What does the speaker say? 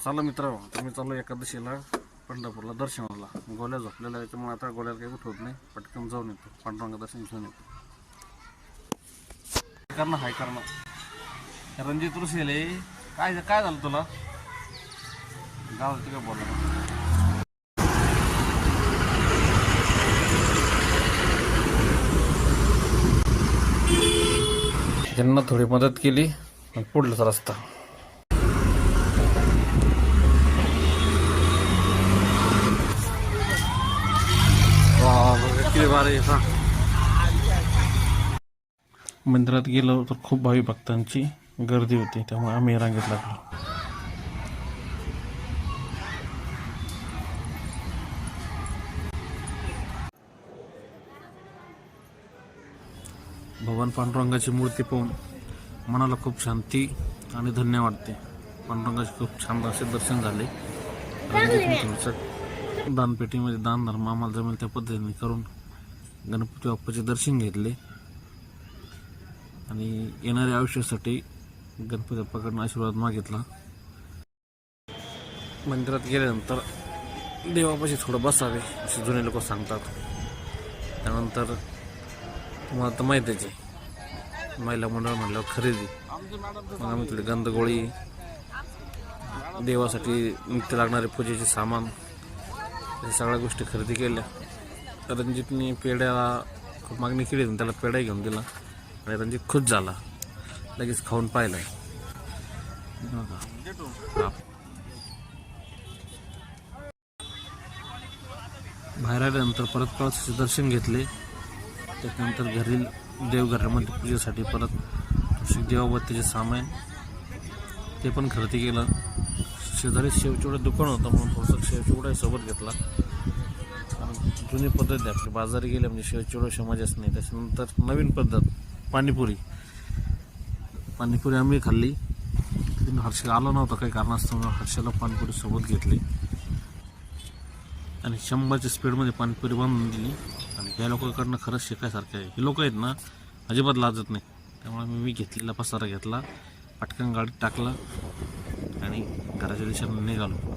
चला मित्रांनो, तुम्ही चाललो एकादशीला पंढरपूरला दर्शनाला. गोल्या झोपलेला आहे त्यामुळे आता गोल्याला काही उठवत नाही, पटकन जाऊन येतो, पांडुरंगा दर्शन घेऊन येतो. करणं हाय करणं रणजित ऋषीले काय काय झालं तुला? गावाला तुला बोला. त्यांना थोडी मदत केली, पुढलाच रस्ता. मंदिरात गेलो तर खूप भावी भक्तांची गर्दी होती, त्यामुळे आम्ही रांगेत लागलो. भगवान पांडुरंगाची मूर्ती पाहून मनाला खूप शांती आणि धन्य वाटते. पांडुरंगाचे खूप छान असे दर्शन झाले. दानपेटीमध्ये दान धर्म आम्हाला जमेल त्या पद्धतीने करून गणपती बाप्पाचे दर्शन घेतले आणि येणाऱ्या आयुष्यासाठी गणपती बाप्पाकडून आशीर्वाद मागितला. मंदिरात गेल्यानंतर देवापाशी थोडं बसावे असे जुने लोक सांगतात. त्यानंतर तुम्हाला तर माहितीच आहे, महिला मंडळ म्हणल्यावर खरेदी. मग आम्ही थोडी गंधगोळी, देवासाठी नित्य लागणारे पूजेचे सामान, हे सगळ्या गोष्टी खरेदी केल्या. रणजितने पेढ्याला खूप मागणी केली, त्याला पेढा घेऊन दिला आणि रणजित खुश झाला, लगेच खाऊन पाहिलं. बाहेर आल्यानंतर परत कळसाचे दर्शन घेतले. त्याच्यानंतर घरी देवघरामध्ये पूजेसाठी परत देवाबत्तीचे सामान ते पण खरेदी केलं. शेजारी शेवचिवडा दुकान होतं म्हणून थोडंसं शेवचिवडा सोबत घेतला. जुनी पद्धत आहे आपली, बाजारी गेले म्हणजे शेवचिवडा मजाच नाही. त्याच्यानंतर नवीन पद्धत पाणीपुरी आम्ही खाल्ली. हर्षला आलो नव्हता काही कारणास्तव, हर्षला पाणीपुरी सोबत घेतली आणि 100च्या स्पीडमध्ये पाणीपुरी बांधून दिली. आणि या लोकांकडनं खरंच शिकायसारखं आहे. हे लोक आहेत ना, अजिबात लाजत नाही. त्यामुळे मी घेतलेला पसारा घेतला, पटकन गाडीत टाकला आणि घराच्या दिशेने निघालो.